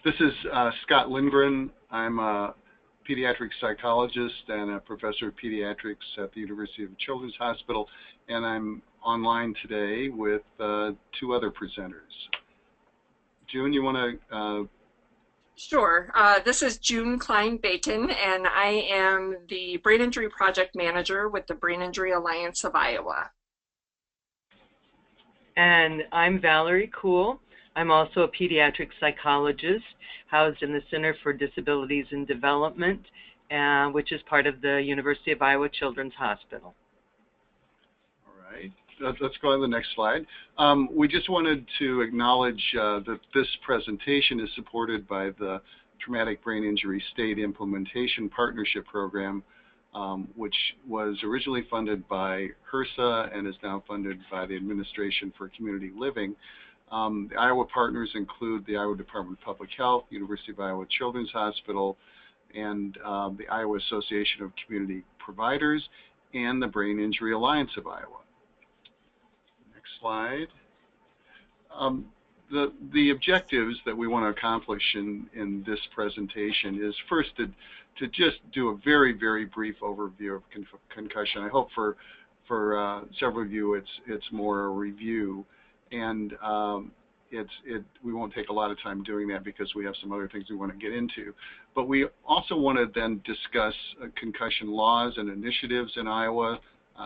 This is Scott Lindgren. I'm a pediatric psychologist and a professor of pediatrics at the University of Children's Hospital, and I'm online today with two other presenters. June, you want to? Sure. This is June Klein-Bacon, and I am the Brain Injury Project Manager with the Brain Injury Alliance of Iowa. And I'm Valerie Kuhl. I'm also a pediatric psychologist housed in the Center for Disabilities and Development, which is part of the University of Iowa Children's Hospital. All right. Let's go on to the next slide. We just wanted to acknowledge that this presentation is supported by the Traumatic Brain Injury State Implementation Partnership Program, which was originally funded by HRSA and is now funded by the Administration for Community Living. The Iowa partners include the Iowa Department of Public Health, University of Iowa Children's Hospital, and the Iowa Association of Community Providers, and the Brain Injury Alliance of Iowa. Next slide. The objectives that we want to accomplish in this presentation is first to just do a very, very brief overview of concussion. I hope for several of you it's more a review, and we won't take a lot of time doing that because we have some other things we want to get into. But we also want to then discuss concussion laws and initiatives in Iowa.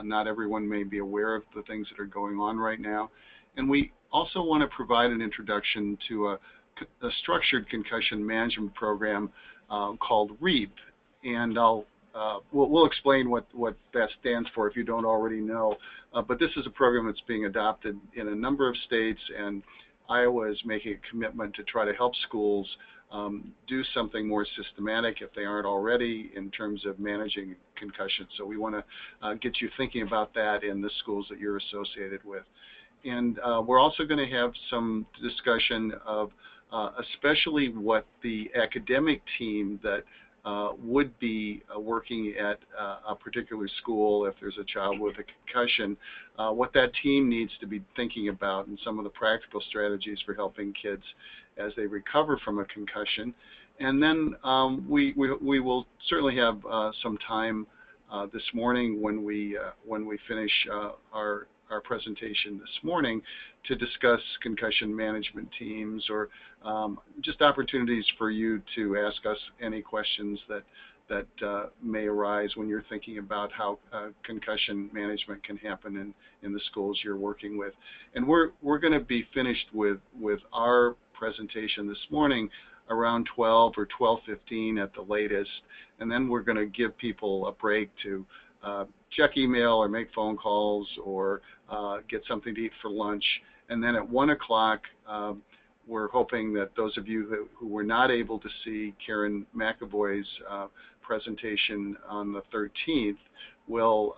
Not everyone may be aware of the things that are going on right now. And we also want to provide an introduction to a structured concussion management program called REAP. And we'll explain what that stands for if you don't already know. But this is a program that's being adopted in a number of states, and Iowa is making a commitment to try to help schools do something more systematic if they aren't already in terms of managing concussions. So we want to get you thinking about that in the schools that you're associated with. And we're also going to have some discussion of especially what the academic team that would be working at a particular school if there's a child with a concussion, what that team needs to be thinking about and some of the practical strategies for helping kids as they recover from a concussion. And then we will certainly have some time this morning when we finish our presentation this morning to discuss concussion management teams, or just opportunities for you to ask us any questions that may arise when you're thinking about how concussion management can happen in the schools you're working with. And we're going to be finished with our presentation this morning around 12 or 12:15 at the latest, and then we're going to give people a break to check email or make phone calls or get something to eat for lunch. And then at 1 o'clock, we're hoping that those of you who were not able to see Karen McAvoy's presentation on the 13th will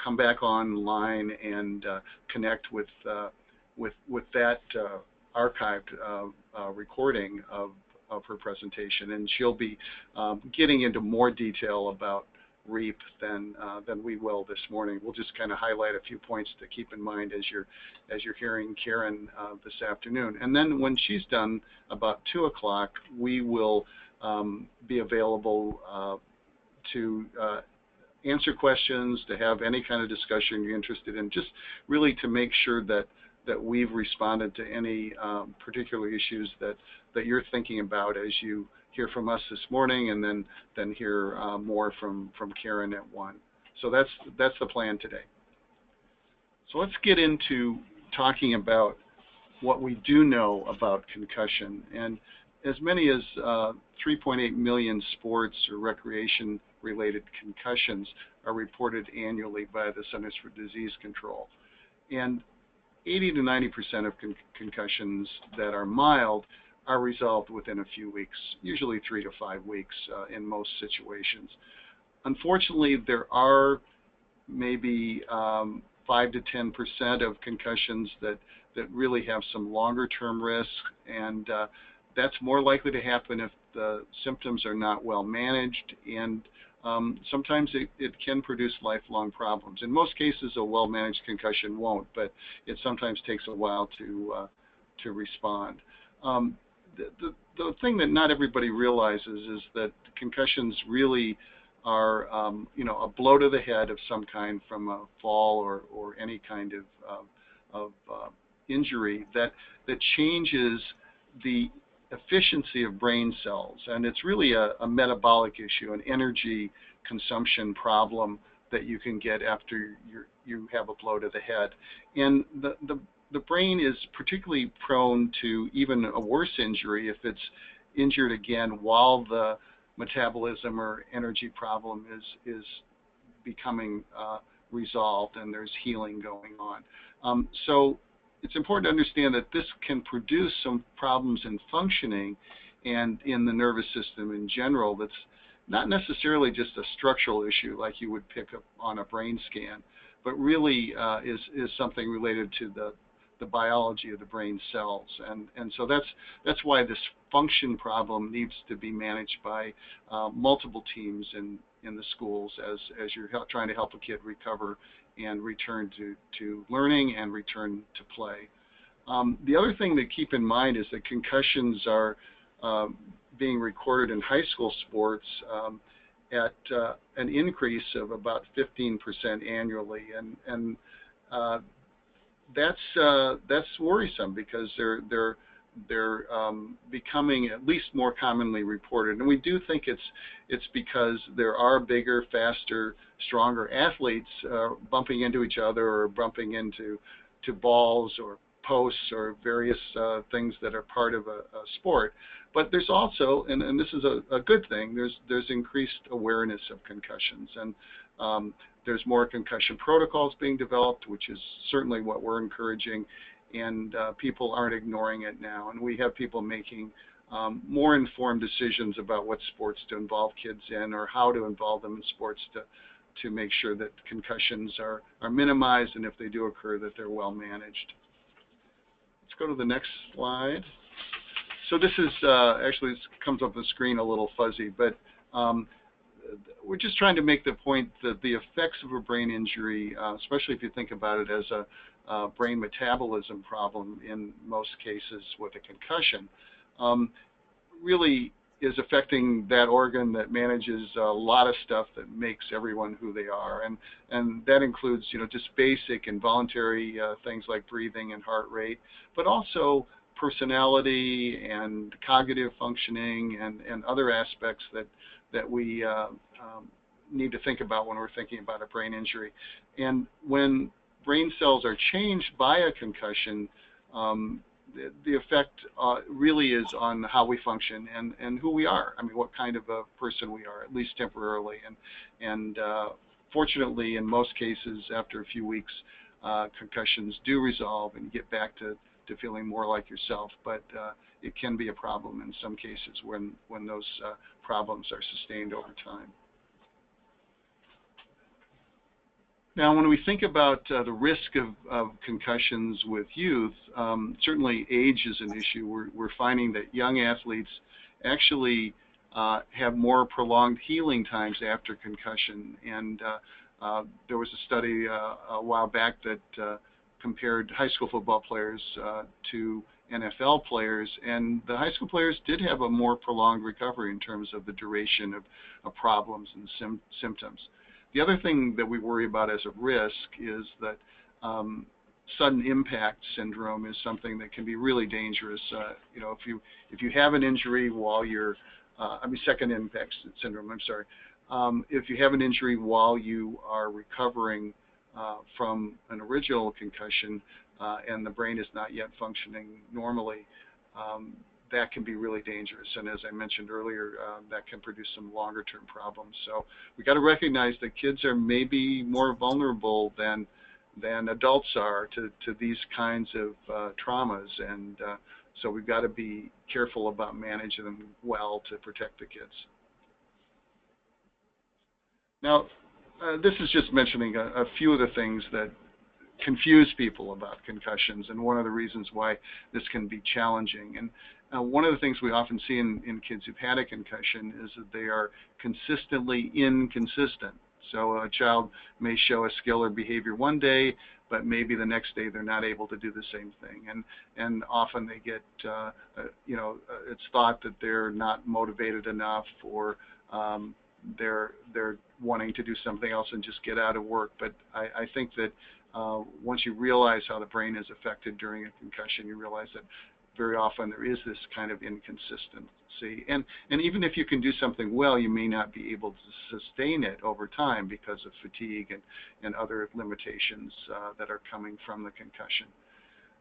come back online and connect with that archived recording of her presentation, and she'll be getting into more detail about REAP than we will this morning. We'll just kind of highlight a few points to keep in mind as you're hearing Karen this afternoon. And then when she's done, about 2 o'clock, we will be available to answer questions, to have any kind of discussion you're interested in, just really to make sure that we've responded to any particular issues that you're thinking about as you hear from us this morning, and then hear more from Karen at 1. So that's the plan today. So let's get into talking about what we do know about concussion. And as many as 3.8 million sports or recreation-related concussions are reported annually by the Centers for Disease Control. And 80 to 90% of concussions that are mild are resolved within a few weeks, usually 3 to 5 weeks in most situations. Unfortunately, there are maybe 5 to 10% of concussions that really have some longer-term risk, and that's more likely to happen if the symptoms are not well managed, and sometimes it can produce lifelong problems. In most cases, a well-managed concussion won't, but it sometimes takes a while to respond. the thing that not everybody realizes is that concussions really are, you know, a blow to the head of some kind from a fall or any kind of injury that changes the efficiency of brain cells, and it's really a metabolic issue, an energy consumption problem that you can get after you have a blow to the head. And the brain is particularly prone to even a worse injury if it's injured again while the metabolism or energy problem is becoming resolved and there's healing going on. So it's important to understand that this can produce some problems in functioning and in the nervous system in general that's not necessarily just a structural issue like you would pick up on a brain scan, but really is something related to the biology of the brain cells. And so that's why this function problem needs to be managed by multiple teams in the schools as you're trying to help a kid recover and return to learning and return to play. The other thing to keep in mind is that concussions are being recorded in high school sports at an increase of about 15% annually, and that's worrisome because they're becoming at least more commonly reported. And we do think it's because there are bigger, faster, stronger athletes bumping into each other or bumping into balls or posts or various things that are part of a sport. But there's also, and this is a good thing, there's increased awareness of concussions, and there's more concussion protocols being developed, which is certainly what we're encouraging, and people aren't ignoring it now. And we have people making more informed decisions about what sports to involve kids in or how to involve them in sports to make sure that concussions are minimized, and if they do occur, that they're well managed. Let's go to the next slide. So this is actually, this comes up the screen a little fuzzy, but we're just trying to make the point that the effects of a brain injury, especially if you think about it as a brain metabolism problem in most cases with a concussion, really is affecting that organ that manages a lot of stuff that makes everyone who they are, and that includes, you know, just basic and voluntary things like breathing and heart rate, but also personality and cognitive functioning and other aspects that we need to think about when we're thinking about a brain injury. And when brain cells are changed by a concussion, the effect really is on how we function and who we are. I mean, what kind of a person we are, at least temporarily. And fortunately, in most cases, after a few weeks, concussions do resolve and you get back to feeling more like yourself. But it can be a problem in some cases when those problems are sustained over time. Now, when we think about the risk of concussions with youth, certainly age is an issue. We're finding that young athletes actually have more prolonged healing times after concussion. And there was a study a while back that compared high school football players to NFL players, and the high school players did have a more prolonged recovery in terms of the duration of problems and symptoms. The other thing that we worry about as a risk is that sudden impact syndrome is something that can be really dangerous. You know, if you have an injury while you're, second impact syndrome, I'm sorry. If you have an injury while you are recovering from an original concussion and the brain is not yet functioning normally, that can be really dangerous, and as I mentioned earlier, that can produce some longer-term problems. So we got to recognize that kids are maybe more vulnerable than adults are to these kinds of traumas, and so we've got to be careful about managing them well to protect the kids. Now, this is just mentioning a few of the things that confuse people about concussions, and one of the reasons why this can be challenging. And one of the things we often see in kids who've had a concussion is that they are consistently inconsistent. So a child may show a skill or behavior one day, but maybe the next day they're not able to do the same thing. And often they get, it's thought that they're not motivated enough, or they're wanting to do something else and just get out of work. But I think that once you realize how the brain is affected during a concussion, you realize that very often there is this kind of inconsistency. And even if you can do something well, you may not be able to sustain it over time because of fatigue and other limitations that are coming from the concussion.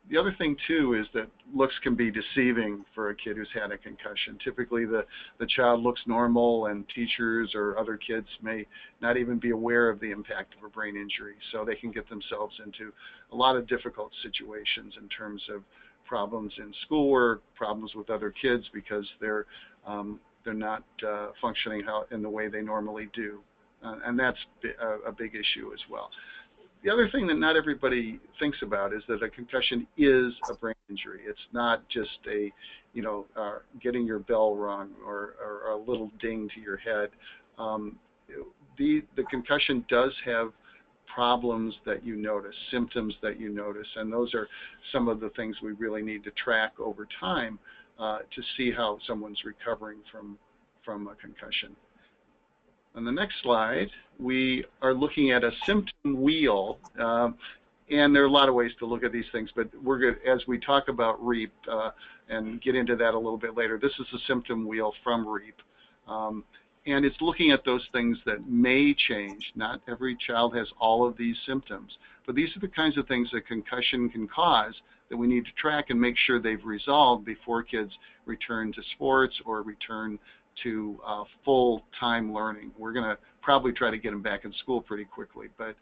The other thing, too, is that looks can be deceiving for a kid who's had a concussion. Typically, the child looks normal, and teachers or other kids may not even be aware of the impact of a brain injury. So they can get themselves into a lot of difficult situations in terms of problems in schoolwork, problems with other kids because they're not functioning in the way they normally do. And that's a big issue as well. The other thing that not everybody thinks about is that a concussion is a brain injury. It's not just a, getting your bell rung or a little ding to your head. The concussion does have problems that you notice, symptoms that you notice, and those are some of the things we really need to track over time to see how someone's recovering from a concussion. On the next slide, we are looking at a symptom wheel, and there are a lot of ways to look at these things, but we're good as we talk about REAP and get into that a little bit later. This is a symptom wheel from REAP, and it's looking at those things that may change. Not every child has all of these symptoms, but these are the kinds of things that concussion can cause that we need to track and make sure they've resolved before kids return to sports or return to full-time learning. We're going to probably try to get them back in school pretty quickly, but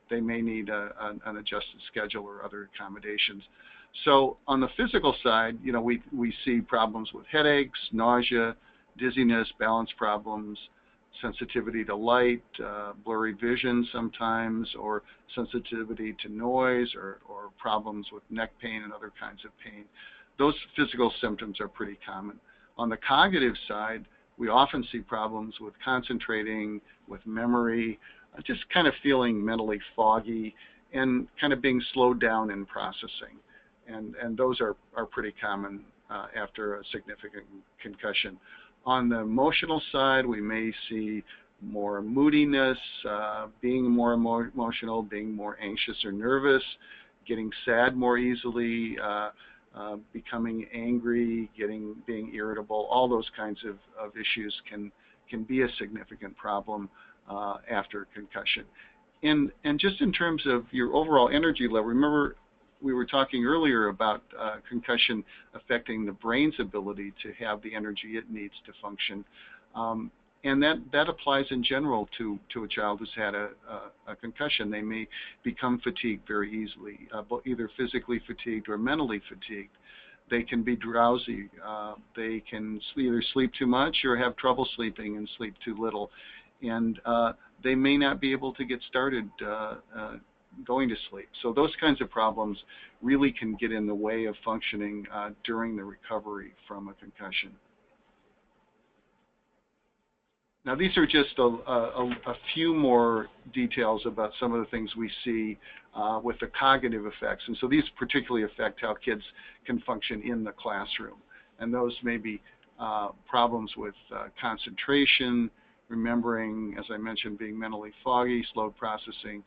they may need an adjusted schedule or other accommodations. So on the physical side, we see problems with headaches, nausea, dizziness, balance problems, sensitivity to light, blurry vision sometimes, or sensitivity to noise, or problems with neck pain and other kinds of pain. Those physical symptoms are pretty common. On the cognitive side, we often see problems with concentrating, with memory, just kind of feeling mentally foggy, and kind of being slowed down in processing. And those are pretty common after a significant concussion. On the emotional side, we may see more moodiness, being more emotional, being more anxious or nervous, getting sad more easily, becoming angry, being irritable. All those kinds of issues can be a significant problem after concussion. And just in terms of your overall energy level, remember we were talking earlier about concussion affecting the brain's ability to have the energy it needs to function. And that applies in general to a child who's had a concussion. They may become fatigued very easily, either physically fatigued or mentally fatigued. They can be drowsy. They can either sleep too much or have trouble sleeping and sleep too little. And they may not be able to get started going to sleep. So those kinds of problems really can get in the way of functioning during the recovery from a concussion. Now, these are just a few more details about some of the things we see with the cognitive effects. And so these particularly affect how kids can function in the classroom. And those may be problems with concentration, remembering, as I mentioned, being mentally foggy, slowed processing.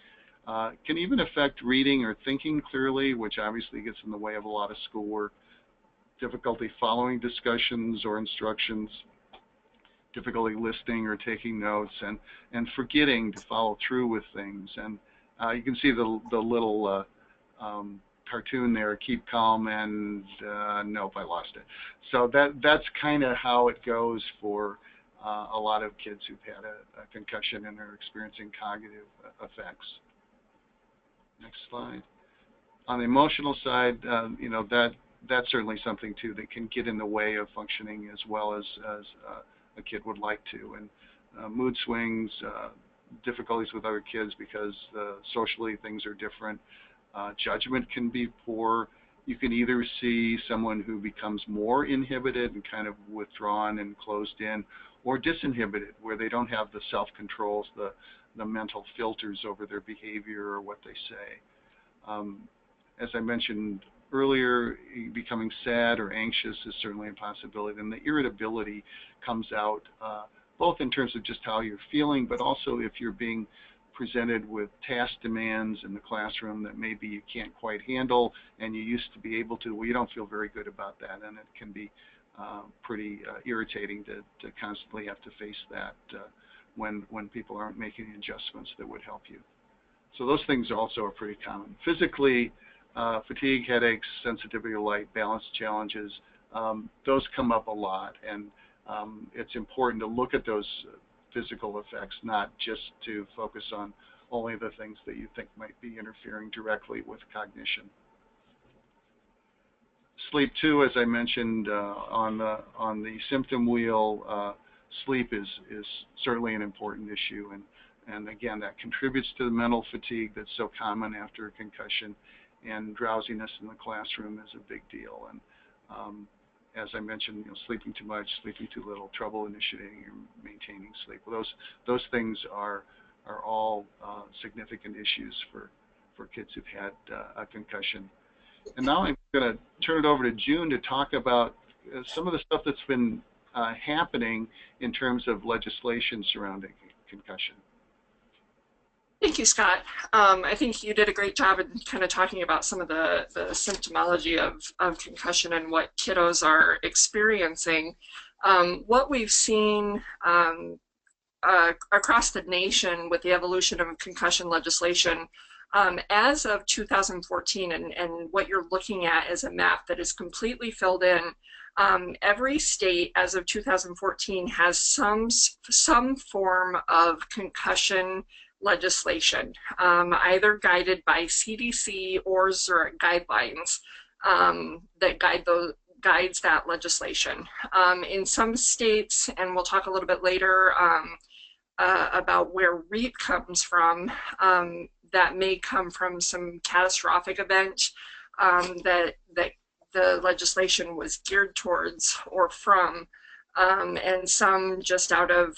Can even affect reading or thinking clearly, which obviously gets in the way of a lot of schoolwork, difficulty following discussions or instructions, difficulty listening or taking notes, and forgetting to follow through with things. And you can see the little cartoon there, keep calm, and nope, I lost it. So that's kind of how it goes for a lot of kids who've had a concussion and are experiencing cognitive effects. Next slide. On the emotional side, that's certainly something too that can get in the way of functioning as well as a kid would like to. And mood swings, difficulties with other kids because socially things are different. Judgment can be poor. You can either see someone who becomes more inhibited and kind of withdrawn and closed in, or disinhibited, where they don't have the self-controls, the mental filters over their behavior or what they say. As I mentioned earlier, becoming sad or anxious is certainly a possibility, and the irritability comes out both in terms of just how you're feeling, but also if you're being presented with task demands in the classroom that maybe you can't quite handle and you used to be able to. Well, you don't feel very good about that, and it can be pretty irritating to constantly have to face that when people aren't making adjustments that would help you. So those things also are pretty common. Physically, fatigue, headaches, sensitivity to light, balance challenges, those come up a lot, and it's important to look at those physical effects, not just to focus on only the things that you think might be interfering directly with cognition. Sleep too, as I mentioned on the symptom wheel, sleep is certainly an important issue, and again, that contributes to the mental fatigue that's so common after a concussion, and drowsiness in the classroom is a big deal. And as I mentioned, sleeping too much, sleeping too little, trouble initiating or maintaining sleep. Well, those things are all significant issues for kids who've had a concussion. And now I'm going to turn it over to June to talk about some of the stuff that's been happening in terms of legislation surrounding concussion. Thank you, Scott. I think you did a great job in kind of talking about some of the symptomology of concussion and what kiddos are experiencing. What we've seen across the nation with the evolution of concussion legislation, as of 2014, and what you're looking at is a map that is completely filled in. Every state as of 2014 has some form of concussion legislation, either guided by CDC or Zurich guidelines that guides that legislation. In some states, and we'll talk a little bit later about where REAP comes from, that may come from some catastrophic event that the legislation was geared towards or from, and some just out of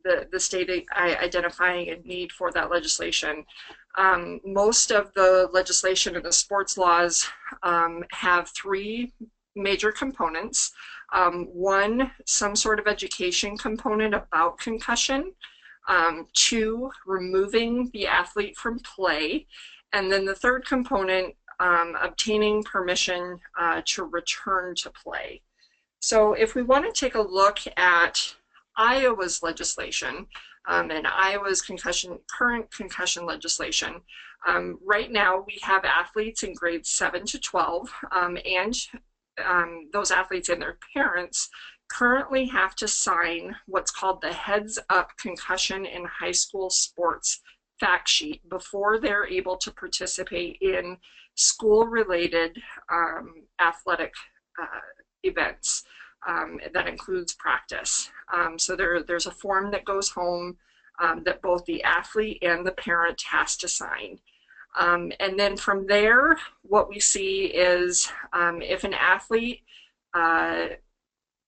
the state identifying a need for that legislation. Most of the legislation in the sports laws have three major components. One, some sort of education component about concussion. Two, removing the athlete from play. And then the third component, obtaining permission to return to play. So if we want to take a look at Iowa's legislation and Iowa's current concussion legislation, right now we have athletes in grades 7 to 12 and those athletes and their parents currently have to sign what's called the Heads Up Concussion in High School Sports fact sheet before they're able to participate in school-related athletic events. That includes practice. So there's a form that goes home that both the athlete and the parent has to sign. And then from there, what we see is if an athlete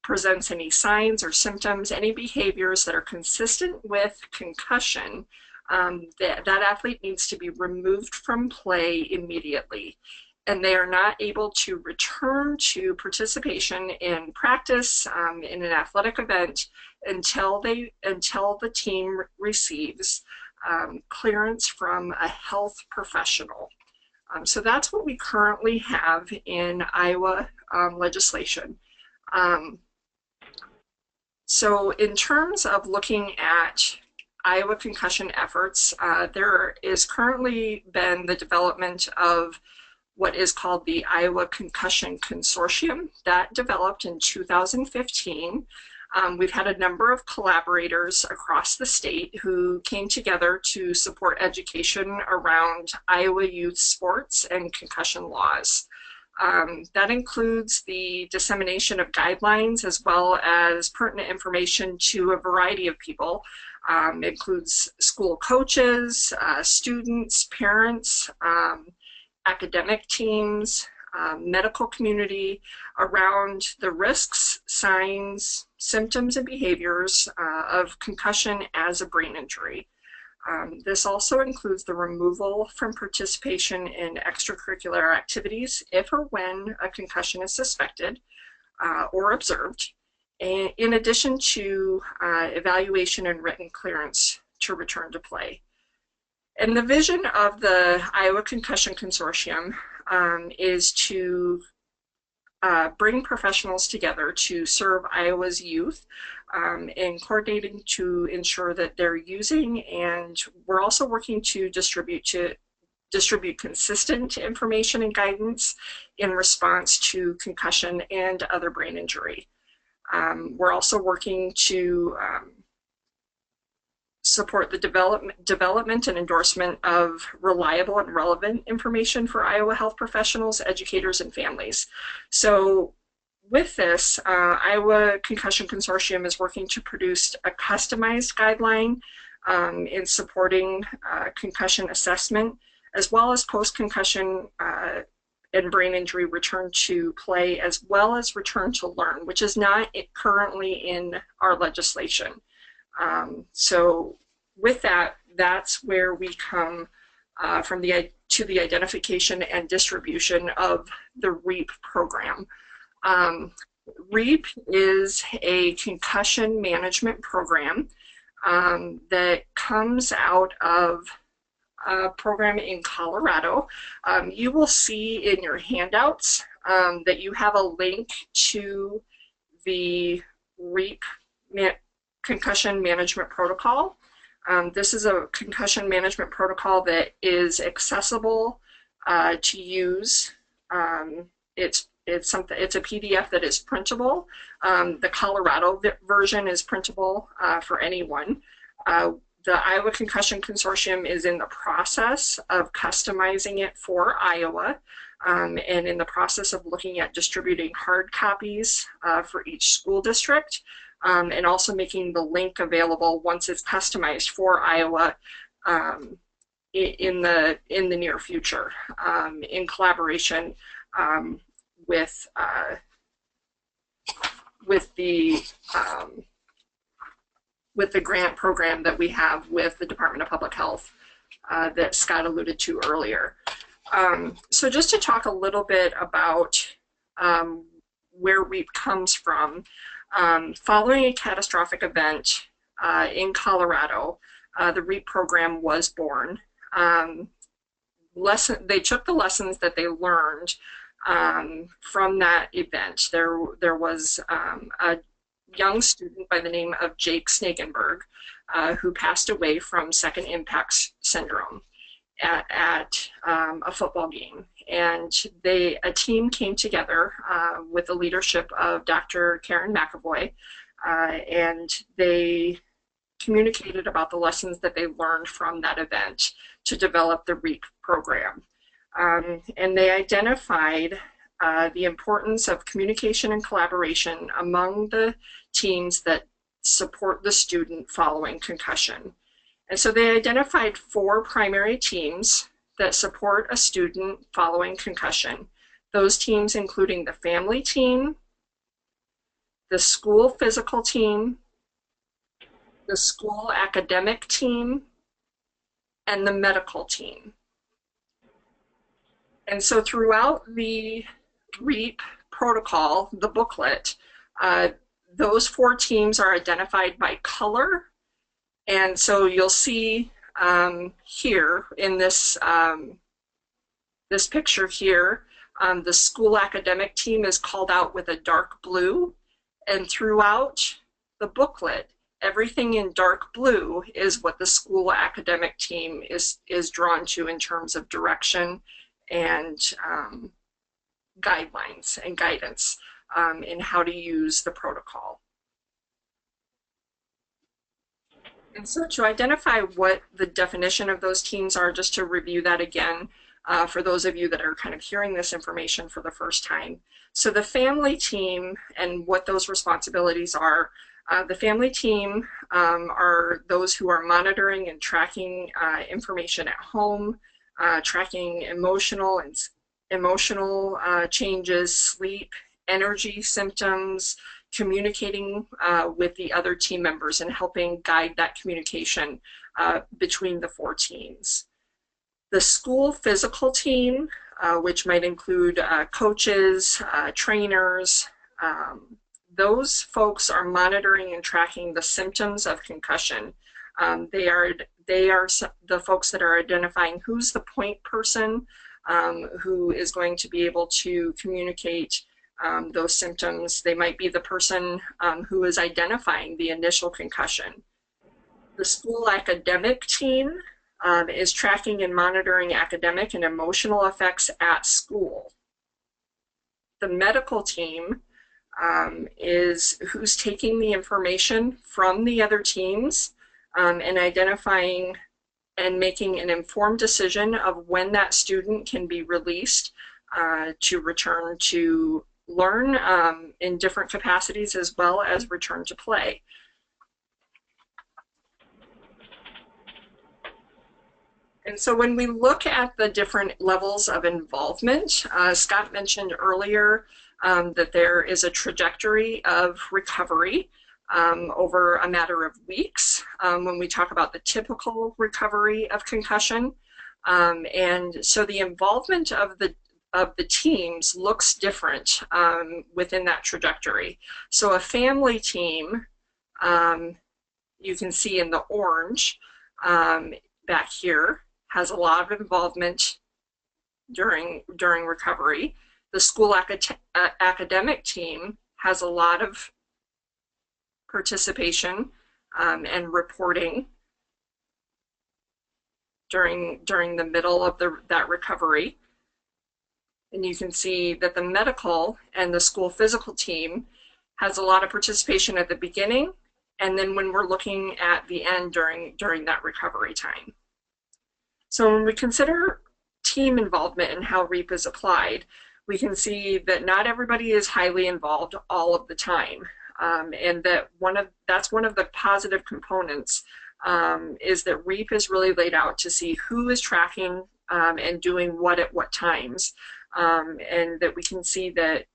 presents any signs or symptoms, any behaviors that are consistent with concussion, that athlete needs to be removed from play immediately. And they are not able to return to participation in practice in an athletic event until the team receives clearance from a health professional. So that's what we currently have in Iowa legislation. So in terms of looking at Iowa concussion efforts, there is currently been the development of what is called the Iowa Concussion Consortium that developed in 2015. We've had a number of collaborators across the state who came together to support education around Iowa youth sports and concussion laws. That includes the dissemination of guidelines as well as pertinent information to a variety of people. It includes school coaches, students, parents, academic teams, medical community around the risks, signs, symptoms, and behaviors of concussion as a brain injury. This also includes the removal from participation in extracurricular activities if or when a concussion is suspected or observed, in addition to evaluation and written clearance to return to play. And the vision of the Iowa Concussion Consortium is to bring professionals together to serve Iowa's youth and coordinating to ensure that they're using, and we're also working to distribute consistent information and guidance in response to concussion and other brain injury. We're also working to support the development and endorsement of reliable and relevant information for Iowa health professionals, educators, and families. So with this, Iowa Concussion Consortium is working to produce a customized guideline in supporting concussion assessment, as well as post-concussion and brain injury return to play, as well as return to learn, which is not currently in our legislation. So with that, that's where we come to the identification and distribution of the REAP program. REAP is a concussion management program that comes out of a program in Colorado. You will see in your handouts that you have a link to the REAP concussion management protocol. This is a concussion management protocol that is accessible to use. It's a PDF that is printable. The Colorado version is printable for anyone. The Iowa Concussion Consortium is in the process of customizing it for Iowa and in the process of looking at distributing hard copies for each school district, and also making the link available once it's customized for Iowa in the near future, in collaboration with the grant program that we have with the Department of Public Health that Scott alluded to earlier. So just to talk a little bit about where REAP comes from, following a catastrophic event in Colorado, the REAP program was born. They took the lessons that they learned from that event. There was a young student by the name of Jake Snagenberg who passed away from second impact syndrome at a football game. And a team came together with the leadership of Dr. Karen McAvoy, and they communicated about the lessons that they learned from that event to develop the REAP program. And they identified the importance of communication and collaboration among the teams that support the student following concussion. And so they identified 4 primary teams that support a student following concussion. Those teams including the family team, the school physical team, the school academic team, and the medical team. And so throughout the REAP protocol, the booklet, those 4 teams are identified by color. And so you'll see here in this this picture here, the school academic team is called out with a dark blue, and throughout the booklet, everything in dark blue is what the school academic team is drawn to in terms of direction and guidelines and guidance in how to use the protocol. And so to identify what the definition of those teams are, just to review that again, for those of you that are kind of hearing this information for the first time. So the family team and what those responsibilities are, the family team are those who are monitoring and tracking information at home, tracking emotional changes, sleep, energy symptoms, communicating with the other team members and helping guide that communication between the 4 teams. The school physical team, which might include coaches, trainers, those folks are monitoring and tracking the symptoms of concussion. They are the folks that are identifying who's the point person who is going to be able to communicate those symptoms. They might be the person who is identifying the initial concussion. The school academic team is tracking and monitoring academic and emotional effects at school. The medical team is who's taking the information from the other teams and identifying and making an informed decision of when that student can be released to return to learn in different capacities as well as return to play. And so when we look at the different levels of involvement, Scott mentioned earlier that there is a trajectory of recovery over a matter of weeks when we talk about the typical recovery of concussion. And so the involvement of the teams looks different within that trajectory. So a family team, you can see in the orange back here, has a lot of involvement during recovery. The school academic team has a lot of participation and reporting during the middle of that recovery. And you can see that the medical and the school physical team has a lot of participation at the beginning, and then when we're looking at the end during that recovery time. So when we consider team involvement and how REAP is applied, we can see that not everybody is highly involved all of the time, and that that's one of the positive components is that REAP is really laid out to see who is tracking and doing what at what times, and that we can see that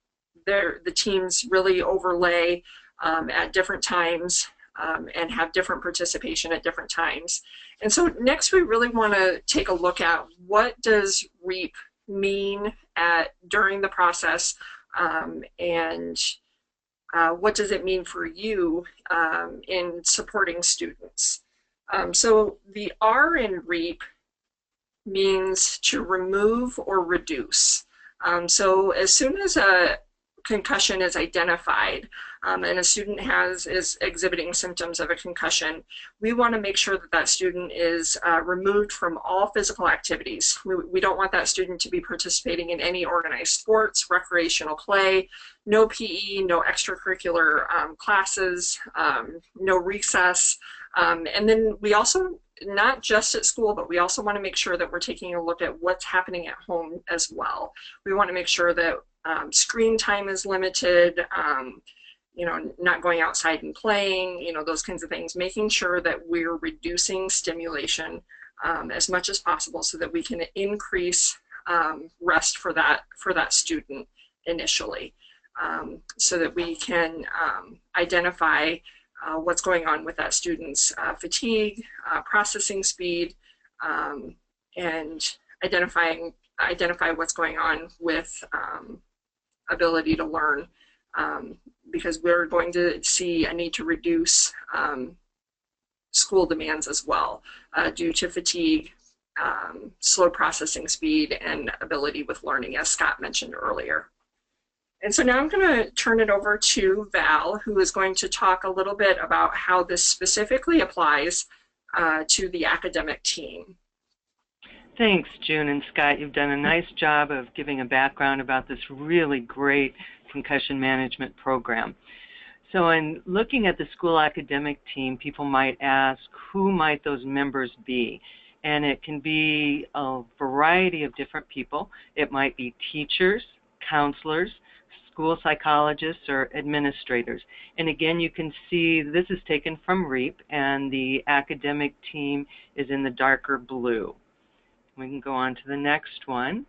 the teams really overlay at different times and have different participation at different times. And so next we really want to take a look at what does REAP mean during the process, and what does it mean for you in supporting students. So the R in REAP means to remove or reduce. So as soon as a concussion is identified and a student is exhibiting symptoms of a concussion, we want to make sure that that student is removed from all physical activities. We don't want that student to be participating in any organized sports, recreational play, no PE, no extracurricular classes, no recess. And then we also, not just at school, but we also want to make sure that we're taking a look at what's happening at home as well. We want to make sure that screen time is limited, you know, not going outside and playing, you know, those kinds of things, making sure that we're reducing stimulation as much as possible so that we can increase rest for that student initially, so that we can identify what's going on with that student's fatigue, processing speed, and identify what's going on with ability to learn, because we're going to see a need to reduce school demands as well due to fatigue, slow processing speed, and ability with learning, as Scott mentioned earlier. And so now I'm going to turn it over to Val, who is going to talk a little bit about how this specifically applies to the academic team. Thanks, June and Scott. You've done a nice job of giving a background about this really great concussion management program. So in looking at the school academic team, people might ask, who might those members be? And it can be a variety of different people. It might be teachers, counselors, school psychologists, or administrators. And again, you can see this is taken from REAP, and the academic team is in the darker blue. We can go on to the next one.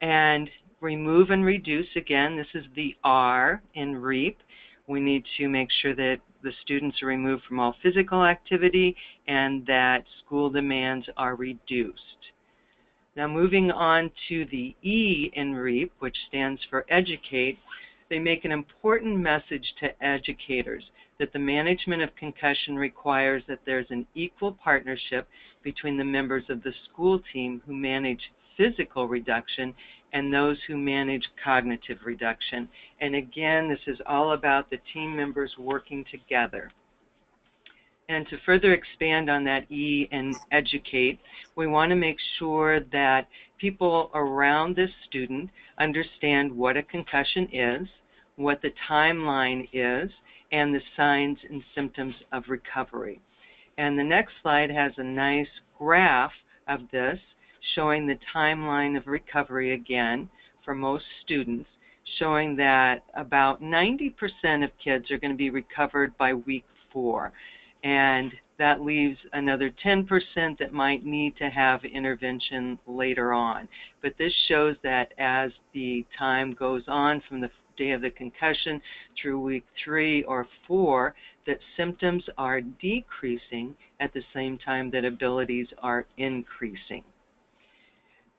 And remove and reduce, again, this is the R in REAP. We need to make sure that the students are removed from all physical activity and that school demands are reduced. Now moving on to the E in REAP, which stands for educate, they make an important message to educators that the management of concussion requires that there's an equal partnership between the members of the school team who manage physical reduction and those who manage cognitive reduction. And again, this is all about the team members working together. And to further expand on that E and educate, we want to make sure that people around this student understand what a concussion is, what the timeline is, and the signs and symptoms of recovery. And the next slide has a nice graph of this showing the timeline of recovery again for most students, showing that about 90% of kids are going to be recovered by week 4. And that leaves another 10% that might need to have intervention later on. But this shows that as the time goes on from the day of the concussion through week 3 or 4, that symptoms are decreasing at the same time that abilities are increasing.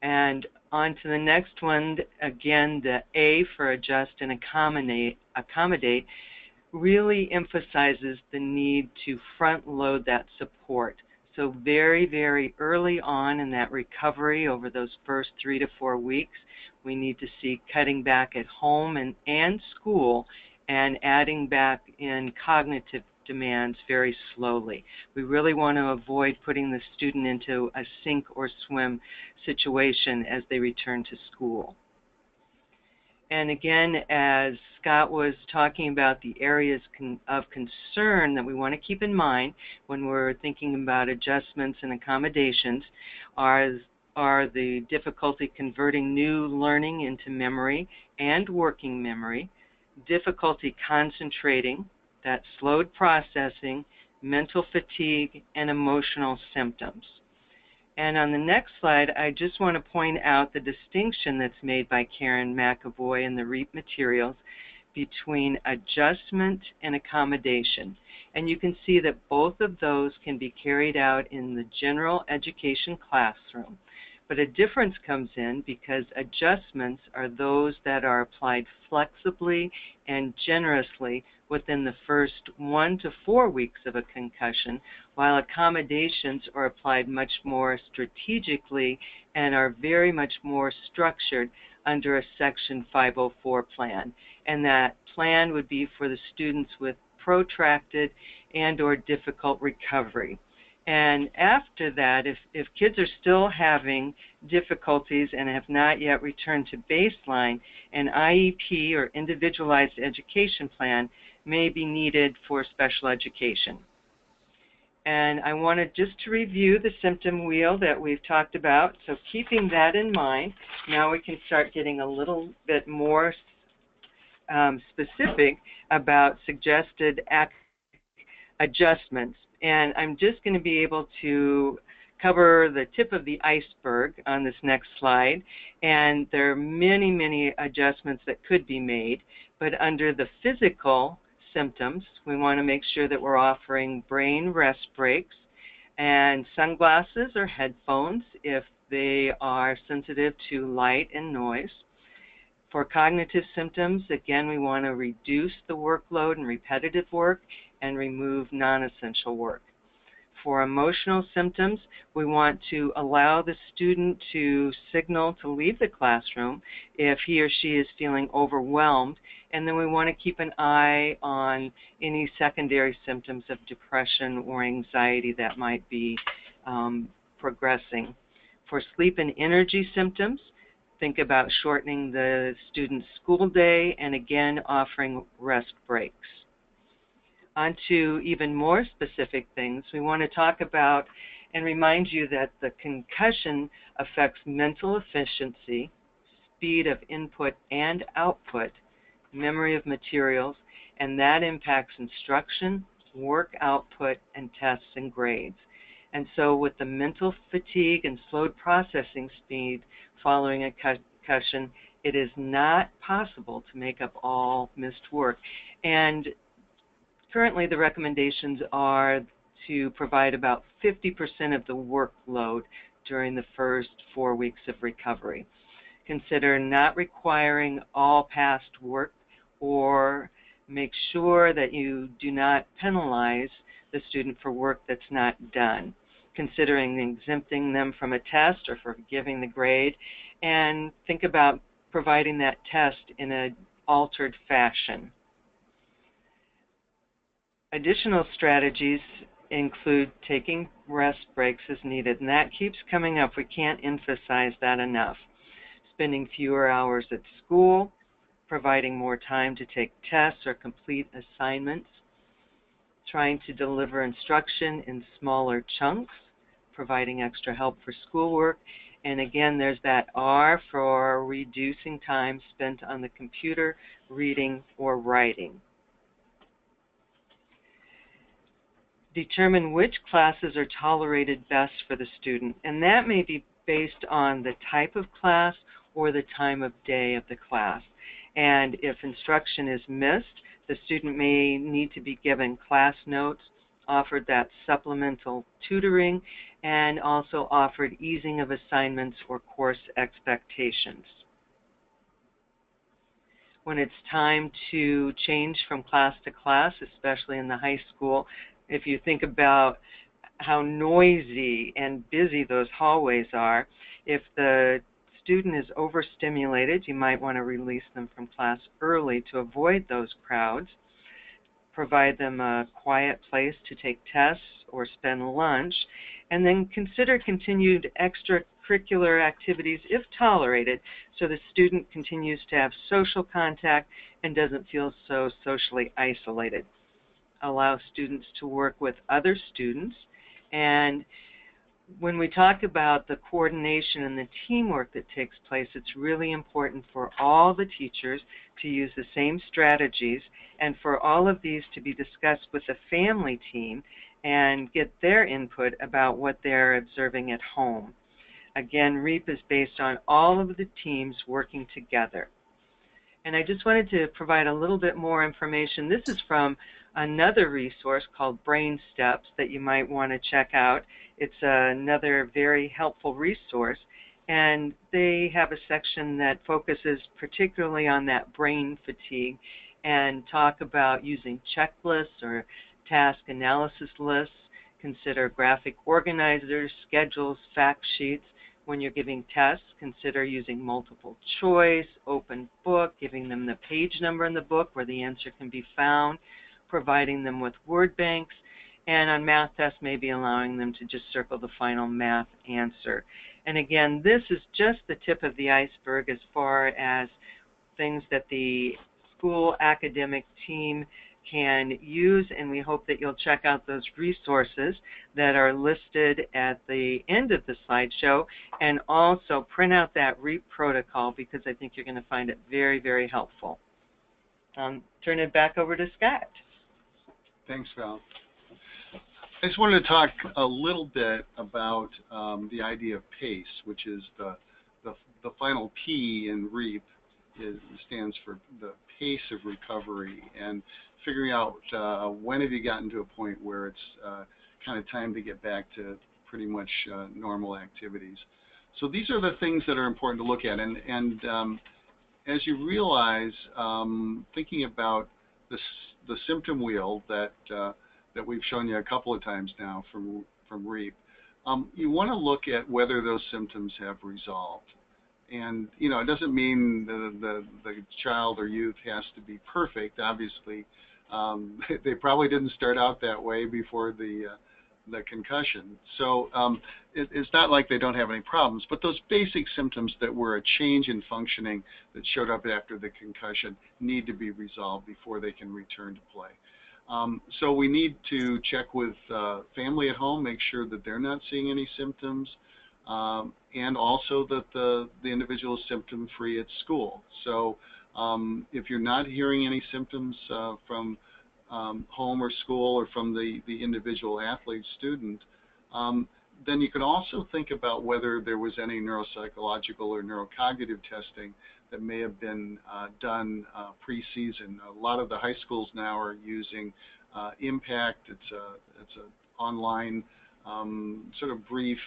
And on to the next one, again, the A for adjust and accommodate really emphasizes the need to front load that support. So very, very early on in that recovery over those first 3 to 4 weeks, we need to see cutting back at home and school and adding back in cognitive demands very slowly. We really want to avoid putting the student into a sink or swim situation as they return to school. And again, as Scott was talking about the areas of concern that we want to keep in mind when we're thinking about adjustments and accommodations are the difficulty converting new learning into memory and working memory, difficulty concentrating, that slowed processing, mental fatigue, and emotional symptoms. And on the next slide, I just want to point out the distinction that's made by Karen McAvoy in the REAP materials between adjustment and accommodation. And you can see that both of those can be carried out in the general education classroom. But a difference comes in because adjustments are those that are applied flexibly and generously within the first 1 to 4 weeks of a concussion, while accommodations are applied much more strategically and are very much more structured under a Section 504 plan. And that plan would be for the students with protracted and or difficult recovery. And after that, if kids are still having difficulties and have not yet returned to baseline, an IEP or individualized education plan may be needed for special education. And I wanted just to review the symptom wheel that we've talked about. So keeping that in mind, now we can start getting a little bit more specific about suggested adjustments. And I'm just going to be able to cover the tip of the iceberg on this next slide. And there are many, many adjustments that could be made. But under the physical symptoms, we want to make sure that we're offering brain rest breaks and sunglasses or headphones if they are sensitive to light and noise. For cognitive symptoms, again, we want to reduce the workload and repetitive work and remove non-essential work. For emotional symptoms, we want to allow the student to signal to leave the classroom if he or she is feeling overwhelmed, and then we want to keep an eye on any secondary symptoms of depression or anxiety that might be progressing. For sleep and energy symptoms, think about shortening the student's school day and again offering rest breaks. On to even more specific things, we want to talk about and remind you that the concussion affects mental efficiency, speed of input and output, memory of materials, and that impacts instruction, work output, and tests and grades. And so with the mental fatigue and slowed processing speed following a concussion, It is not possible to make up all missed work. And currently the recommendations are to provide about 50% of the workload during the first 4 weeks of recovery. Consider not requiring all past work, or make sure that you do not penalize the student for work that's not done, considering exempting them from a test or for giving the grade, and think about providing that test in an altered fashion. Additional strategies include taking rest breaks as needed, and that keeps coming up. We can't emphasize that enough. Spending fewer hours at school, providing more time to take tests or complete assignments, trying to deliver instruction in smaller chunks, providing extra help for schoolwork, and again, there's that R for reducing time spent on the computer, reading, or writing. Determine which classes are tolerated best for the student, and that may be based on the type of class or the time of day of the class. And if instruction is missed, the student may need to be given class notes, offered that supplemental tutoring, and also offered easing of assignments or course expectations. When it's time to change from class to class, especially in the high school, if you think about how noisy and busy those hallways are, if the student is overstimulated, you might want to release them from class early to avoid those crowds. Provide them a quiet place to take tests or spend lunch, and then consider continued extracurricular activities if tolerated, so the student continues to have social contact and doesn't feel so socially isolated. Allow students to work with other students, and when we talk about the coordination and the teamwork that takes place, it's really important for all the teachers to use the same strategies, and for all of these to be discussed with the family team and get their input about what they're observing at home. Again, REAP is based on all of the teams working together. And I just wanted to provide a little bit more information. This is from another resource called Brain Steps that you might want to check out. It's another very helpful resource, and they have a section that focuses particularly on that brain fatigue and talk about using checklists or task analysis lists. Consider graphic organizers, schedules, fact sheets. When you're giving tests, consider using multiple choice, open book, giving them the page number in the book where the answer can be found, providing them with word banks, and on math tests, maybe allowing them to just circle the final math answer. And again, this is just the tip of the iceberg as far as things that the school academic team can use, and we hope that you'll check out those resources that are listed at the end of the slideshow, and also print out that REAP protocol, because I think you're going to find it very, very helpful. Turn it back over to Scott. Thanks, Val. I just wanted to talk a little bit about the idea of PACE, which is the final P in REAP stands for the pace of recovery, and figuring out when have you gotten to a point where it's kind of time to get back to pretty much normal activities. So these are the things that are important to look at, and as you realize, thinking about the symptom wheel that we've shown you a couple of times now from REAP, you want to look at whether those symptoms have resolved. And you know, it doesn't mean the child or youth has to be perfect. Obviously, they probably didn't start out that way before the concussion. So it's not like they don't have any problems, but those basic symptoms that were a change in functioning that showed up after the concussion need to be resolved before they can return to play. So we need to check with family at home, make sure that they're not seeing any symptoms, and also that the individual is symptom-free at school. So if you're not hearing any symptoms from home or school or from the individual athlete student, then you can also think about whether there was any neuropsychological or neurocognitive testing that may have been done pre-season. A lot of the high schools now are using Impact. It's an online sort of brief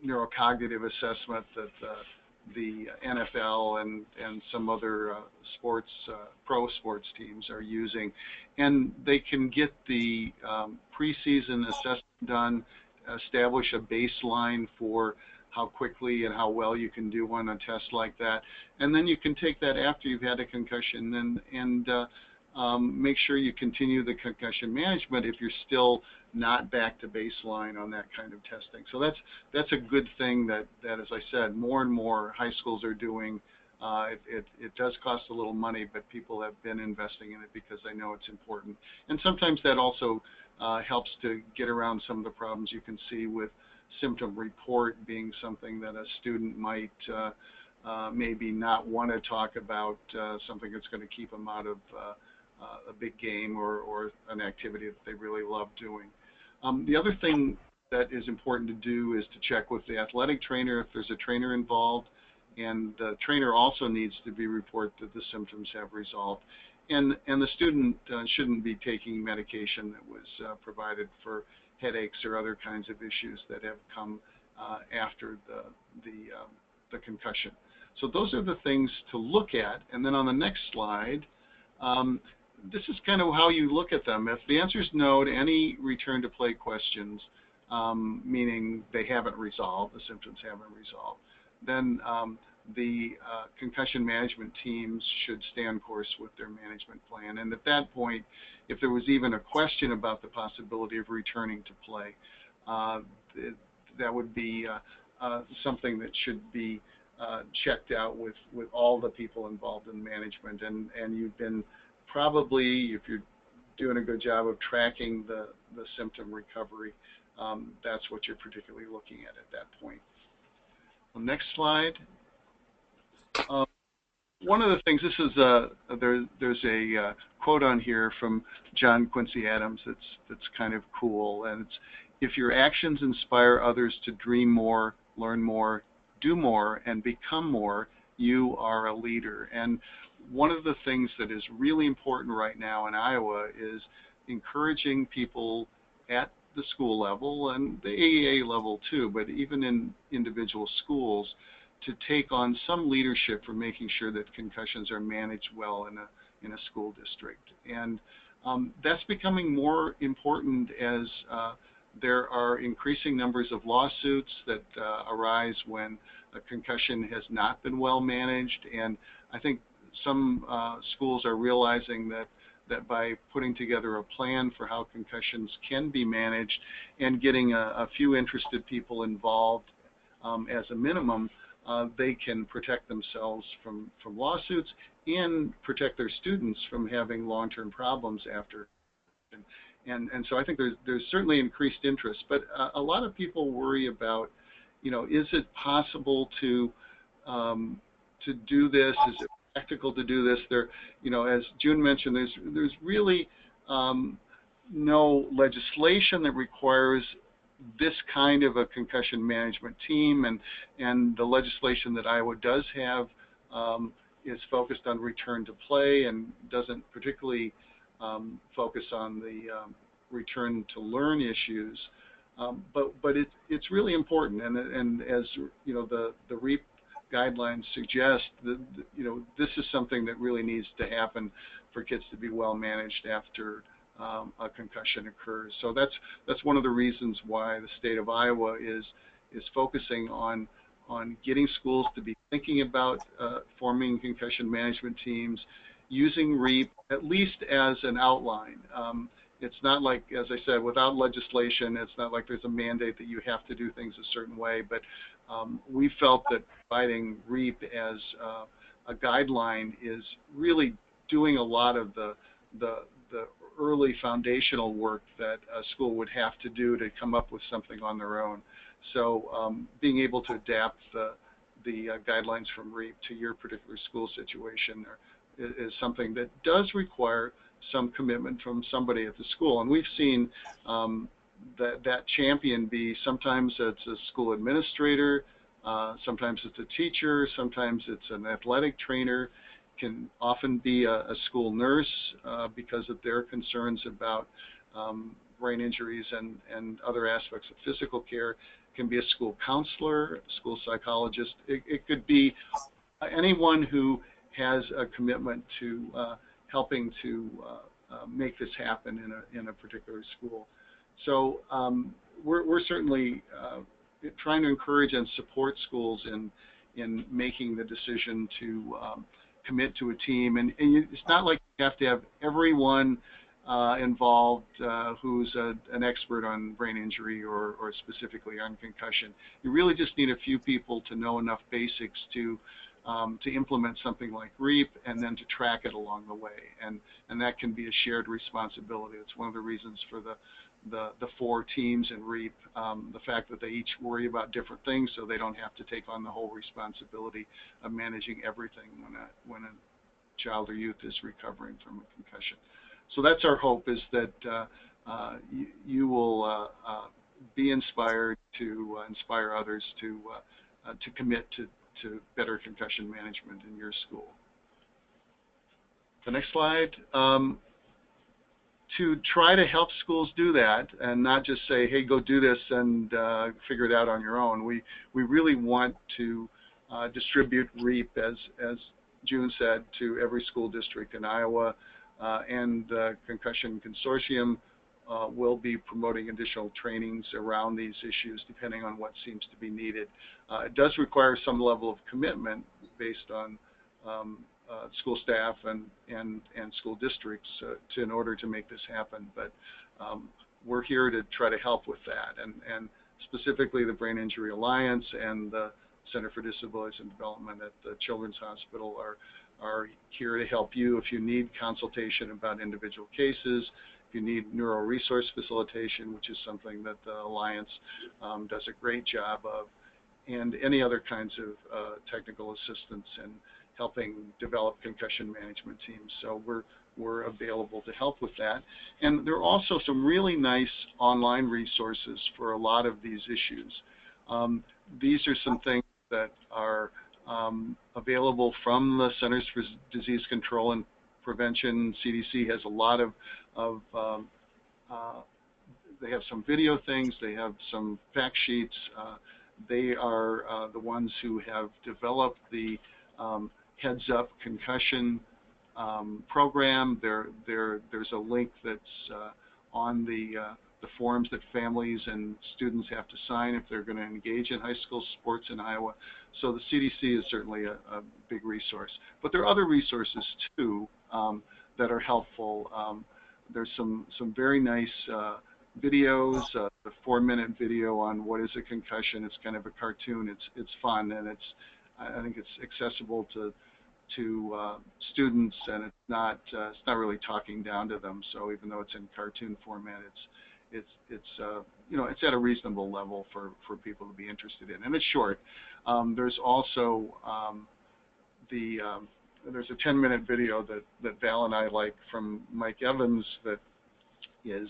neurocognitive assessment that the NFL and some other sports, pro sports teams are using. And they can get the preseason assessment done, establish a baseline for how quickly and how well you can do on a test like that. And then you can take that after you've had a concussion and make sure you continue the concussion management if you're still not back to baseline on that kind of testing. So that's a good thing that as I said, more and more high schools are doing. It does cost a little money, but people have been investing in it because they know it's important. And sometimes that also helps to get around some of the problems you can see with symptom report being something that a student might maybe not want to talk about, something that's going to keep them out of a big game or an activity that they really love doing. The other thing that is important to do is to check with the athletic trainer if there's a trainer involved, and the trainer also needs to be reported that the symptoms have resolved. And the student shouldn't be taking medication that was provided for headaches or other kinds of issues that have come after the concussion. So those are the things to look at. And then on the next slide, this is kind of how you look at them. If the answer is no to any return to play questions, meaning they haven't resolved, the symptoms haven't resolved, then the concussion management teams should stay on course with their management plan. And at that point, if there was even a question about the possibility of returning to play, that would be something that should be checked out with all the people involved in management. And you've been probably, if you're doing a good job of tracking the symptom recovery, that's what you're particularly looking at that point. Well, next slide. One of the things, this is there's a quote on here from John Quincy Adams that's kind of cool, and it's, if your actions inspire others to dream more, learn more, do more, and become more, you are a leader. And one of the things that is really important right now in Iowa is encouraging people at the school level and the AEA level too, but even in individual schools, to take on some leadership for making sure that concussions are managed well in a school district. And that's becoming more important as there are increasing numbers of lawsuits that arise when a concussion has not been well managed. And I think some schools are realizing that by putting together a plan for how concussions can be managed and getting a few interested people involved as a minimum, they can protect themselves from lawsuits and protect their students from having long-term problems after. And so I think there's certainly increased interest, but a lot of people worry about, is it possible to do this? Is it practical to do this? There, as June mentioned, there's really no legislation that requires this kind of a concussion management team, and the legislation that Iowa does have is focused on return to play and doesn't particularly focus on the return to learn issues. But it's really important, and as the REAP guidelines suggest, that this is something that really needs to happen for kids to be well managed after a concussion occurs. So that's one of the reasons why the state of Iowa is focusing on getting schools to be thinking about forming concussion management teams, using REAP at least as an outline. It's not like, as I said, without legislation, it's not like there's a mandate that you have to do things a certain way, but we felt that providing REAP as a guideline is really doing a lot of the early foundational work that a school would have to do to come up with something on their own. So being able to adapt the guidelines from REAP to your particular school situation is something that does require some commitment from somebody at the school. And we've seen that champion be, sometimes it's a school administrator, sometimes it's a teacher, sometimes it's an athletic trainer, can often be a school nurse because of their concerns about brain injuries and other aspects of physical care, can be a school counselor, school psychologist. It could be anyone who has a commitment to helping to make this happen in a particular school. So we're certainly trying to encourage and support schools in making the decision to commit to a team. And it's not like you have to have everyone involved who's an expert on brain injury or specifically on concussion. You really just need a few people to know enough basics to implement something like REAP and then to track it along the way. And that can be a shared responsibility. It's one of the reasons for the 4 teams in REAP, the fact that they each worry about different things so they don't have to take on the whole responsibility of managing everything when a child or youth is recovering from a concussion. So that's our hope, is that you will be inspired to inspire others to commit to better concussion management in your school. The next slide. To try to help schools do that and not just say, hey, go do this and figure it out on your own. We really want to distribute REAP, as June said, to every school district in Iowa, and the Concussion Consortium will be promoting additional trainings around these issues depending on what seems to be needed. It does require some level of commitment based on school staff and school districts in order to make this happen, but we're here to try to help with that, and specifically the Brain Injury Alliance and the Center for Disabilities and Development at the Children's Hospital are here to help you if you need consultation about individual cases, if you need neuro resource facilitation, which is something that the Alliance does a great job of, and any other kinds of technical assistance in helping develop concussion management teams. So we're available to help with that. And there are also some really nice online resources for a lot of these issues. These are some things that are available from the Centers for Disease Control and Prevention. CDC has a lot of they have some video things, they have some fact sheets. They are the ones who have developed the Heads Up Concussion program. There's a link that's on the forms that families and students have to sign if they're going to engage in high school sports in Iowa. So the CDC is certainly a big resource. But there are other resources too that are helpful. There's some very nice videos, a 4-minute video on what is a concussion. It's kind of a cartoon. It's fun, and I think it's accessible to students, and it's not really talking down to them. So even though it's in cartoon format, it's you know, it's at a reasonable level for people to be interested in, and it's short. There's also there's a 10-minute video that Val and I like from Mike Evans that is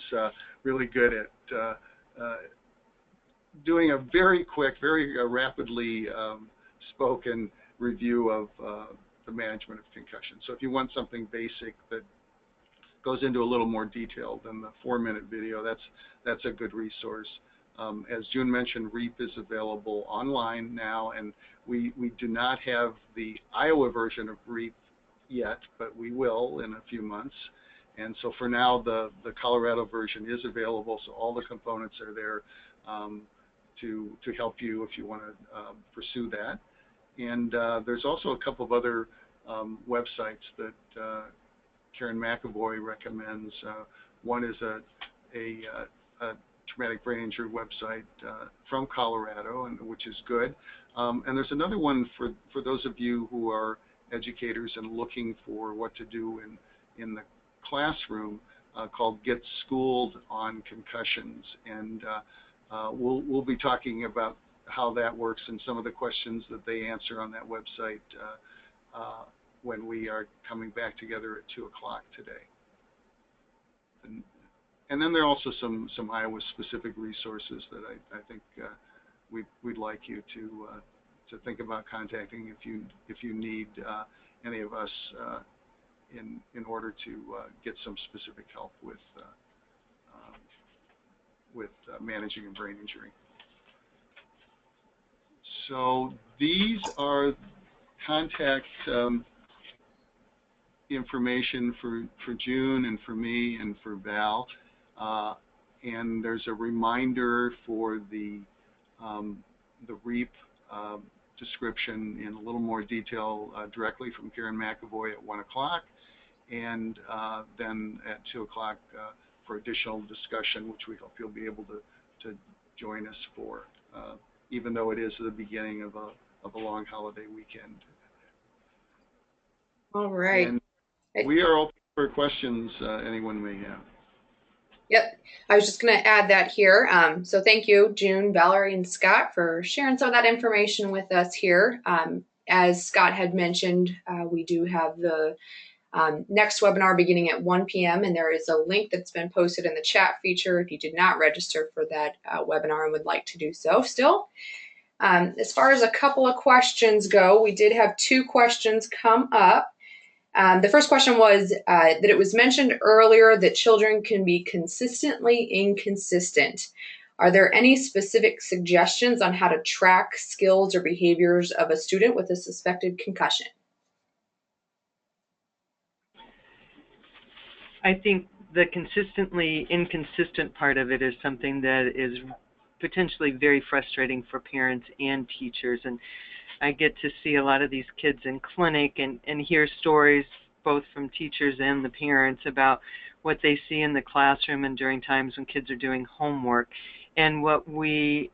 really good at doing a very quick, very rapidly spoken review of the management of concussion. So if you want something basic that goes into a little more detail than the 4-minute video, that's a good resource. As June mentioned, REAP is available online now, and we do not have the Iowa version of REAP yet, but we will in a few months. And so for now, the Colorado version is available, so all the components are there to help you if you want to pursue that. And there's also a couple of other websites that Karen McAvoy recommends. One is a traumatic brain injury website from Colorado, which is good. And there's another one for those of you who are educators and looking for what to do in the classroom, called Get Schooled on Concussions. And we'll be talking about how that works and some of the questions that they answer on that website when we are coming back together at 2 o'clock today. and then there are also some Iowa-specific resources that I think we'd like you to think about contacting if you need any of us in order to get some specific help with managing a brain injury. So these are contact information for June and for me and for Val, and there's a reminder for the REAP description in a little more detail directly from Karen McAvoy at 1 o'clock, and then at 2 o'clock for additional discussion, which we hope you'll be able to join us for, even though it is the beginning of a long holiday weekend. All right. And we are open for questions anyone may have. Yep, I was just going to add that here. So thank you, June, Valerie, and Scott for sharing some of that information with us here. As Scott had mentioned, we do have the next webinar beginning at 1 p.m. and there is a link that's been posted in the chat feature if you did not register for that webinar and would like to do so still. As far as a couple of questions go, we did have 2 questions come up. The first question was that it was mentioned earlier that children can be consistently inconsistent. Are there any specific suggestions on how to track skills or behaviors of a student with a suspected concussion? I think the consistently inconsistent part of it is something that is potentially very frustrating for parents and teachers. And I get to see a lot of these kids in clinic and hear stories both from teachers and the parents about what they see in the classroom and during times when kids are doing homework. And what we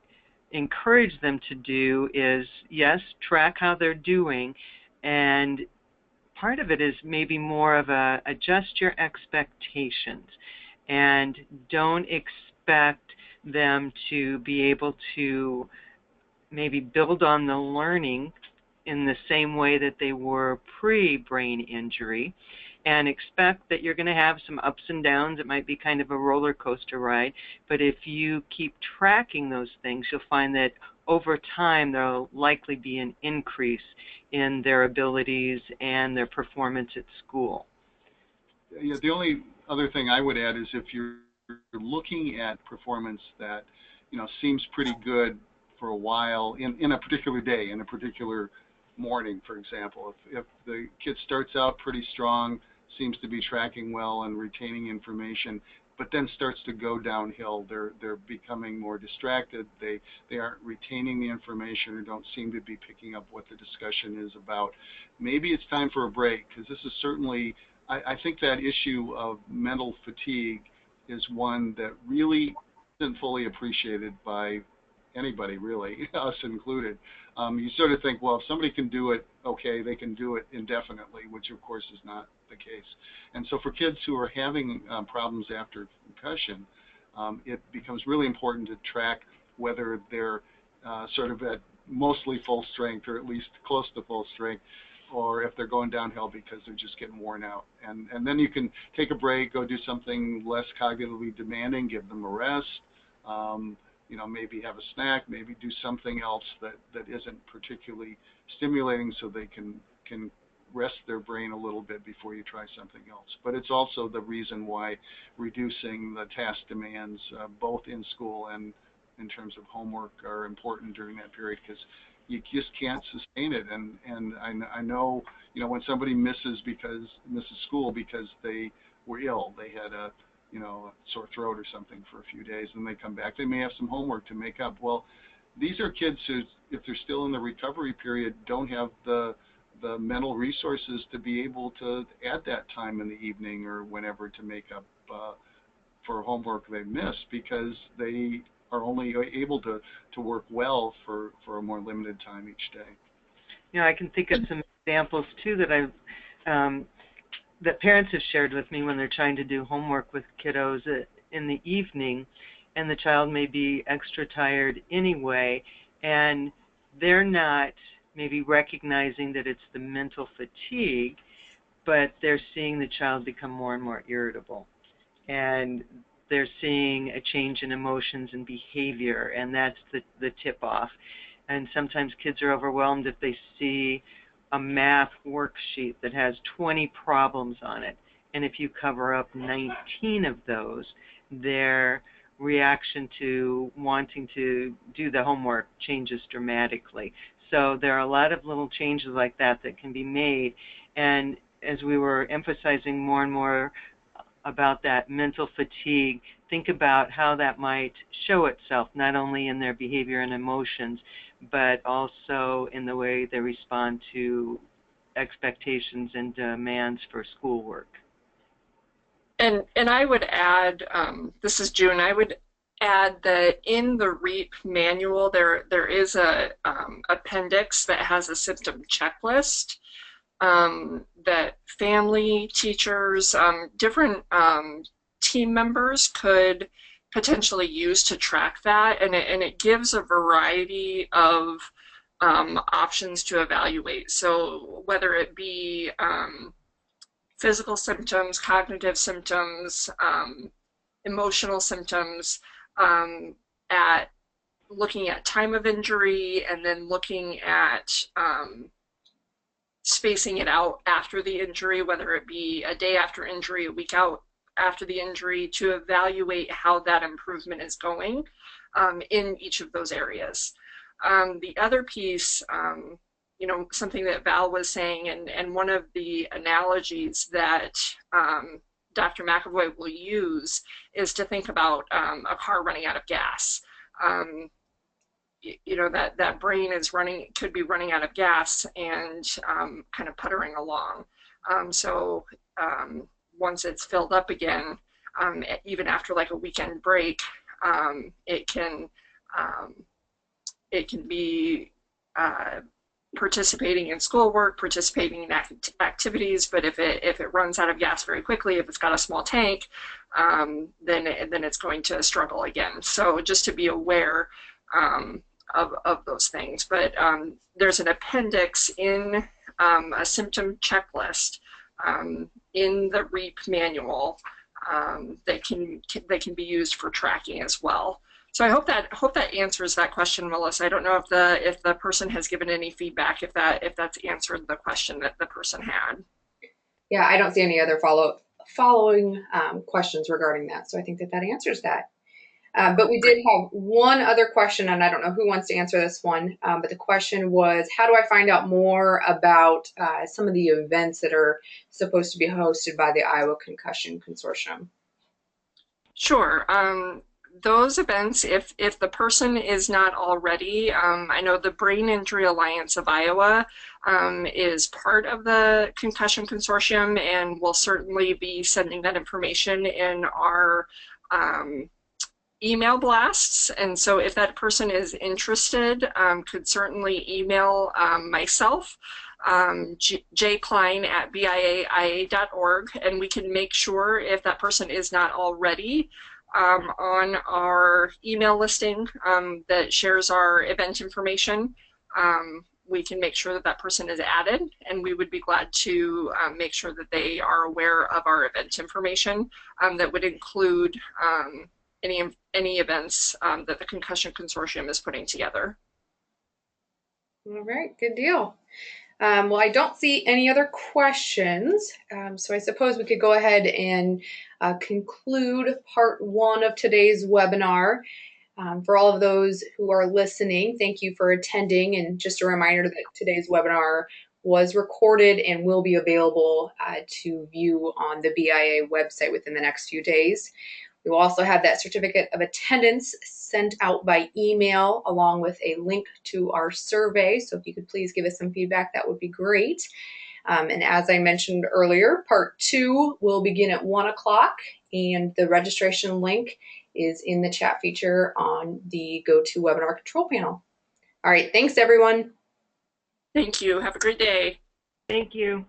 encourage them to do is, yes, track how they're doing, and part of it is maybe more of a adjust your expectations and don't expect them to be able to maybe build on the learning in the same way that they were pre-brain injury, and expect that you're going to have some ups and downs. It might be kind of a roller coaster ride, but if you keep tracking those things, you'll find that over time there'll likely be an increase in their abilities and their performance at school. Yeah, the only other thing I would add is if you're looking at performance that seems pretty good for a while in a particular day, in a particular morning, for example, if the kid starts out pretty strong, seems to be tracking well and retaining information, but then starts to go downhill, they're becoming more distracted, they aren't retaining the information or don't seem to be picking up what the discussion is about, maybe it's time for a break, because this is certainly, I think that issue of mental fatigue is one that really isn't fully appreciated by anybody, really, us included. You sort of think, well, if somebody can do it, okay, they can do it indefinitely, which of course is not the case. And so for kids who are having problems after concussion, it becomes really important to track whether they're sort of at mostly full strength or at least close to full strength, or if they're going downhill because they're just getting worn out. And then you can take a break, go do something less cognitively demanding, give them a rest, maybe have a snack, maybe do something else that isn't particularly stimulating so they can rest their brain a little bit before you try something else. But it's also the reason why reducing the task demands both in school and in terms of homework are important during that period, because you just can't sustain it. And I know, when somebody misses school because they were ill, they had a sore throat or something for a few days, and they come back, they may have some homework to make up. Well, these are kids who, if they're still in the recovery period, don't have the mental resources to be able to add that time in the evening or whenever to make up for homework they missed, because they are only able to work well for a more limited time each day. I can think of some examples too that parents have shared with me when they're trying to do homework with kiddos in the evening, and the child may be extra tired anyway, and they're not maybe recognizing that it's the mental fatigue, but they're seeing the child become more and more irritable. And they're seeing a change in emotions and behavior, and that's the tip-off. And sometimes kids are overwhelmed if they see a math worksheet that has 20 problems on it, and if you cover up 19 of those, their reaction to wanting to do the homework changes dramatically. So there are a lot of little changes like that that can be made, and as we were emphasizing more and more about that mental fatigue, think about how that might show itself, not only in their behavior and emotions, but also in the way they respond to expectations and demands for schoolwork. And I would add, this is June, I would add that in the REAP manual, there is a appendix that has a symptom checklist that family, teachers, different team members could potentially use to track that, and it gives a variety of options to evaluate. So whether it be physical symptoms, cognitive symptoms, emotional symptoms, at looking at time of injury, and then looking at spacing it out after the injury, whether it be a day after injury, a week out after the injury, to evaluate how that improvement is going in each of those areas. The other piece, you know, something that Val was saying, and one of the analogies that Dr. McAvoy will use is to think about a car running out of gas. You know, that brain is could be running out of gas and kind of puttering along. So once it's filled up again, even after like a weekend break, it can be participating in schoolwork, participating in activities, but if it runs out of gas very quickly, if it's got a small tank, then it's going to struggle again. So just to be aware of those things. But there's an appendix in a symptom checklist in the REAP manual that can be used for tracking as well. So I hope that answers that question, Melissa. I don't know if the person has given any feedback, if that's answered the question that the person had. Yeah, I don't see any other following questions regarding that. So I think that answers that. But we did have one other question, and I don't know who wants to answer this one, but the question was, how do I find out more about some of the events that are supposed to be hosted by the Iowa Concussion Consortium? Sure. Those events, if the person is not already, I know the Brain Injury Alliance of Iowa is part of the Concussion Consortium, and will certainly be sending that information in our email blasts. And so if that person is interested, could certainly email myself, jklein@biaia.org, and we can make sure, if that person is not already on our email listing that shares our event information, we can make sure that person is added, and we would be glad to make sure that they are aware of our event information that would include any events that the Concussion Consortium is putting together. All right, good deal. Well, I don't see any other questions, so I suppose we could go ahead and conclude part 1 of today's webinar. For all of those who are listening, thank you for attending, and just a reminder that today's webinar was recorded and will be available to view on the BIA website within the next few days. We will also have that certificate of attendance sent out by email, along with a link to our survey. So if you could please give us some feedback, that would be great. And as I mentioned earlier, part 2 will begin at 1 o'clock, and the registration link is in the chat feature on the GoToWebinar control panel. All right, thanks everyone. Thank you. Have a great day. Thank you.